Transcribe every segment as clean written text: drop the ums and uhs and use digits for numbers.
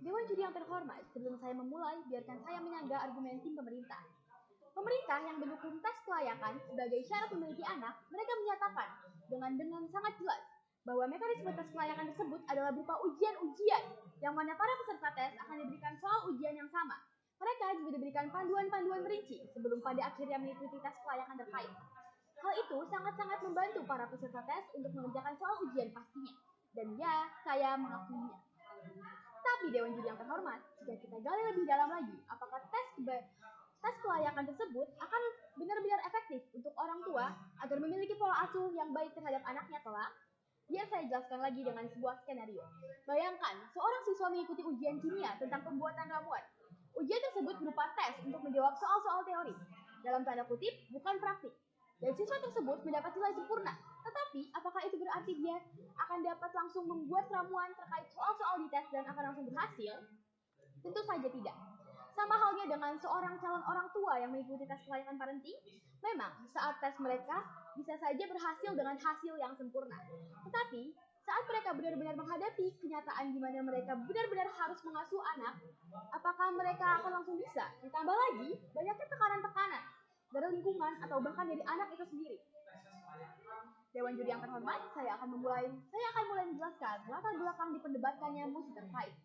Dewan juri yang terhormat, sebelum saya memulai, biarkan saya menyanggah argumen tim pemerintah. Pemerintah yang mendukung tes kelayakan sebagai syarat memiliki anak, mereka menyatakan dengan sangat jelas bahwa mekanisme tes kelayakan tersebut adalah berupa ujian-ujian yang mana para peserta tes akan diberikan soal ujian yang sama. Mereka juga diberikan panduan-panduan merinci sebelum pada akhirnya mengikuti tes kelayakan terkait. Hal itu sangat-sangat membantu para peserta tes untuk mengerjakan soal ujian pastinya. Dan ya, saya mengakuinya. Tapi Dewan Juri yang terhormat, jika kita gali lebih dalam lagi, apakah tes kelayakan tersebut akan benar-benar efektif untuk orang tua agar memiliki pola asuh yang baik terhadap anaknya kelak? Biar saya jelaskan lagi dengan sebuah skenario. Bayangkan, seorang siswa mengikuti ujian kimia tentang pembuatan ramuan. Ujian tersebut berupa tes untuk menjawab soal-soal teori. Dalam tanda kutip, bukan praktik. Dan siswa tersebut mendapat nilai sempurna. Tetapi, apakah itu berarti dia akan dapat langsung membuat ramuan terkait soal-soal di tes dan akan langsung berhasil? Tentu saja tidak. Sama halnya dengan seorang calon orang tua yang mengikuti tes kelayakan parenting, memang saat tes mereka bisa saja berhasil dengan hasil yang sempurna. Tetapi, saat mereka benar-benar menghadapi kenyataan di mana mereka benar-benar harus mengasuh anak, apakah mereka akan langsung bisa? Ditambah lagi, banyaknya tekanan-tekanan dari lingkungan atau bahkan dari anak itu sendiri. Dewan juri yang terhormat, saya akan mulai menjelaskan latar belakang diperdebatkannya mosi terkait.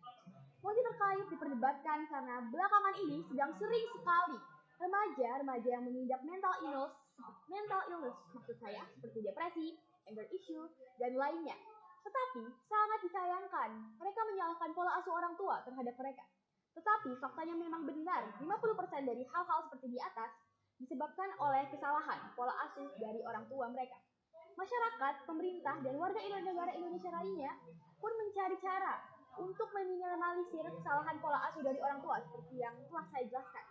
Mosi terkait diperdebatkan karena belakangan ini sedang sering sekali remaja yang mengidap mental illness maksud saya, seperti depresi, anger issue, dan lainnya. Tetapi sangat disayangkan, mereka menyalahkan pola asuh orang tua terhadap mereka. Tetapi faktanya memang benar, 50% dari hal-hal seperti di atas disebabkan oleh kesalahan pola asuh dari orang tua mereka. Masyarakat, pemerintah, dan warga negara Indonesia lainnya pun mencari cara untuk meminimalisir kesalahan pola asuh dari orang tua seperti yang telah saya jelaskan.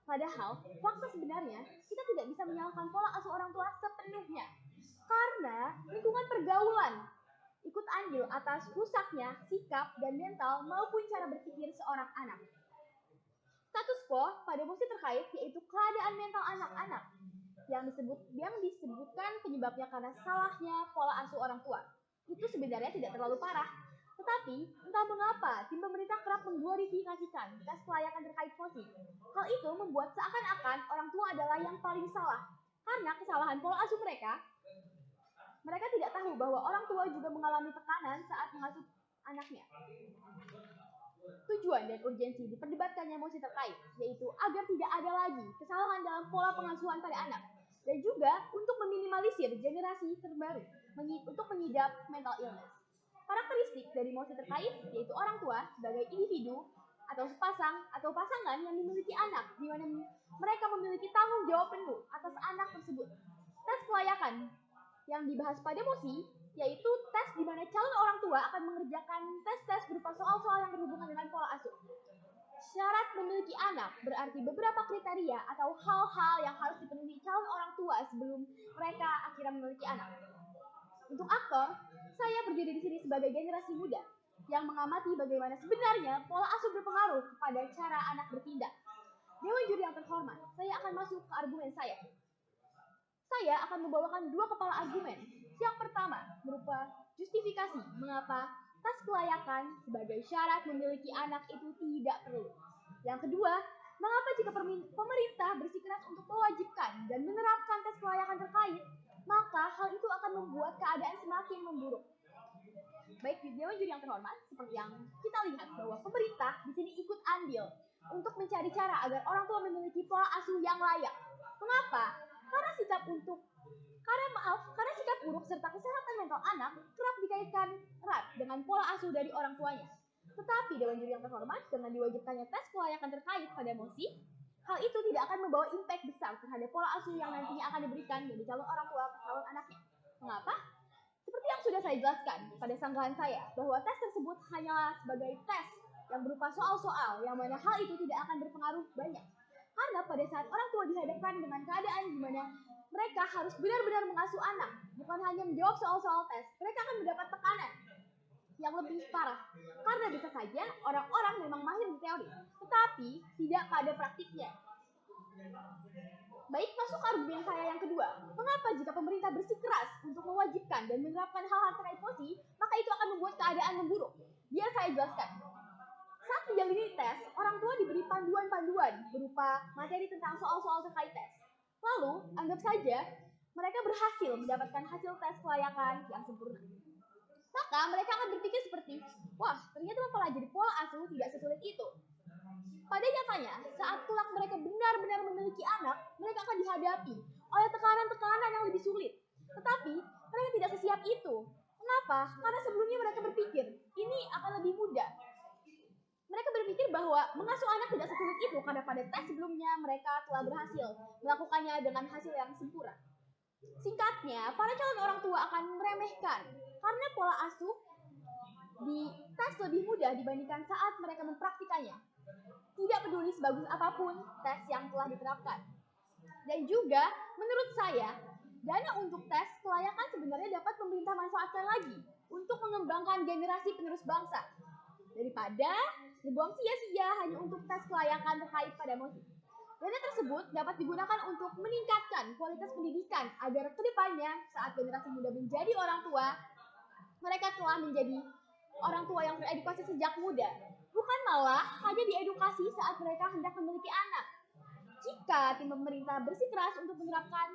Padahal, fakta sebenarnya kita tidak bisa menyalahkan pola asuh orang tua sepenuhnya. Karena lingkungan pergaulan ikut andil atas rusaknya sikap dan mental maupun cara berpikir seorang anak. Status quo pada mosi terkait yaitu keadaan mental anak-anak yang disebutkan penyebabnya karena salahnya pola asuh orang tua. Itu sebenarnya tidak terlalu parah. Tetapi, entah mengapa tim pemerintah kerap mengglorifikasikan tes kelayakan terkait mosi. Hal itu membuat seakan-akan orang tua adalah yang paling salah. Karena kesalahan pola asuh mereka tidak tahu bahwa orang tua juga mengalami tekanan saat mengasuh anaknya. Tujuan dan urgensi diperdebatkannya mosi terkait, yaitu agar tidak ada lagi kesalahan dalam pola pengasuhan pada anak, dan juga untuk meminimalisir generasi terbaru untuk mengidap mental illness. Karakteristik dari mosi terkait yaitu orang tua sebagai individu atau sepasang atau pasangan yang memiliki anak, di mana mereka memiliki tanggung jawab penuh atas anak tersebut. Tes kelayakan yang dibahas pada mosi yaitu tes di mana calon orang tua akan mengerjakan tes-tes berupa soal-soal yang berhubungan dengan pola asuh. Syarat memiliki anak berarti beberapa kriteria atau hal-hal yang harus dipenuhi calon orang tua sebelum mereka akhirnya memiliki anak. Untuk aktor, saya berdiri di sini sebagai generasi muda yang mengamati bagaimana sebenarnya pola asuh berpengaruh kepada cara anak bertindak. Dewan juri yang terhormat, saya akan masuk ke argumen saya. Saya akan membawakan dua kepala argumen. Yang pertama berupa justifikasi mengapa tes kelayakan sebagai syarat memiliki anak itu tidak perlu. Yang kedua, mengapa jika pemerintah bersikeras untuk mewajibkan dan menerapkan tes kelayakan terkait, maka hal itu akan membuat keadaan semakin memburuk. Baik di Dewan Juri yang terhormat, seperti yang kita lihat bahwa pemerintah di sini ikut andil untuk mencari cara agar orang tua memiliki pola asuh yang layak. Mengapa? Karena sikap buruk serta kesehatan mental anak kerap dikaitkan erat dengan pola asuh dari orang tuanya. Tetapi Dewan Juri yang terhormat, dengan diwajibkannya tes kelayakan terkait pada mosi, hal itu tidak akan membawa impact besar terhadap pola asuh yang nantinya akan diberikan dari calon orang tua ke calon anaknya. Mengapa? Seperti yang sudah saya jelaskan pada sanggahan saya, bahwa tes tersebut hanyalah sebagai tes yang berupa soal-soal yang mana hal itu tidak akan berpengaruh banyak. Karena pada saat orang tua dihadapkan dengan keadaan di mana mereka harus benar-benar mengasuh anak, bukan hanya menjawab soal-soal tes, mereka akan mendapat tekanan yang lebih parah. Karena bisa saja orang-orang memang mahir di teori, tetapi tidak pada praktiknya. Baik, masuk ke argumen saya yang kedua. Mengapa jika pemerintah bersikeras untuk mewajibkan dan menerapkan hal-hal terkait mosi, maka itu akan membuat keadaan memburuk? Biar saya jelaskan. Saat menjalani panduan-panduan berupa materi tentang soal-soal terkait tes. Lalu, anggap saja mereka berhasil mendapatkan hasil tes kelayakan yang sempurna. Maka mereka akan berpikir seperti, wah ternyata mempelajari pola asuh tidak sesulit itu. Pada nyatanya, saat kelak mereka benar-benar memiliki anak, mereka akan dihadapi oleh tekanan-tekanan yang lebih sulit. Tetapi, mereka tidak sesiap itu. Kenapa? Karena sebelumnya mereka berpikir, ini akan lebih mudah. Mereka berpikir bahwa mengasuh anak tidak sesulit itu karena pada tes sebelumnya mereka telah berhasil melakukannya dengan hasil yang sempurna. Singkatnya, para calon orang tua akan meremehkan karena pola asuh di tes lebih mudah dibandingkan saat mereka mempraktikannya. Tidak peduli sebagus apapun tes yang telah diterapkan. Dan juga, menurut saya, dana untuk tes kelayakan sebenarnya dapat pemerintah manfaatkan lagi untuk mengembangkan generasi penerus bangsa. Daripada dibuang sia-sia hanya untuk tes kelayakan terkait pada musik. Dana tersebut dapat digunakan untuk meningkatkan kualitas pendidikan agar kedepannya saat generasi muda menjadi orang tua, mereka telah menjadi orang tua yang teredukasi sejak muda. Bukan malah hanya diedukasi saat mereka hendak memiliki anak. Jika tim pemerintah bersikeras untuk menerapkan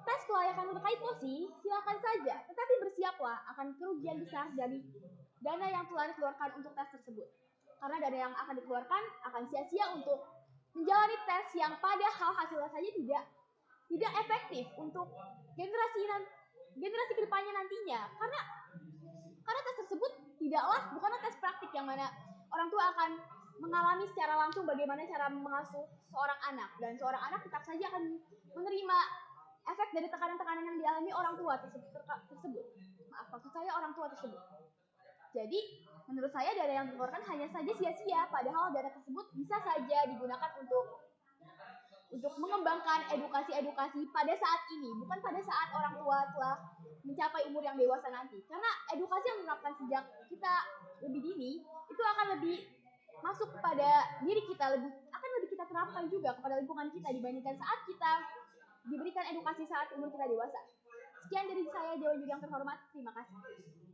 tes kelayakan terkait POSI, silakan saja. Tetapi bersiaplah akan kerugian besar dari dana yang telah dikeluarkan untuk tes tersebut. Karena dana yang akan dikeluarkan akan sia-sia untuk menjalani tes yang padahal hasilnya saja tidak efektif untuk generasi kedepannya nantinya. Karena tes tersebut bukanlah tes praktik yang mana orang tua akan mengalami secara langsung bagaimana cara mengasuh seorang anak, dan seorang anak tetap saja akan menerima efek dari tekanan-tekanan yang dialami orang tua tersebut. Maksud saya orang tua tersebut. Jadi, menurut saya dana yang dikeluarkan hanya saja sia-sia, padahal dana tersebut bisa saja digunakan untuk mengembangkan edukasi-edukasi pada saat ini, bukan pada saat orang tua telah mencapai umur yang dewasa nanti. Karena edukasi yang diterapkan sejak kita lebih dini, itu akan lebih masuk kepada diri kita, akan lebih kita terapkan juga kepada lingkungan kita dibandingkan saat kita diberikan edukasi saat umur kita dewasa. Sekian dari saya, Dewa Judi yang terhormat. Terima kasih.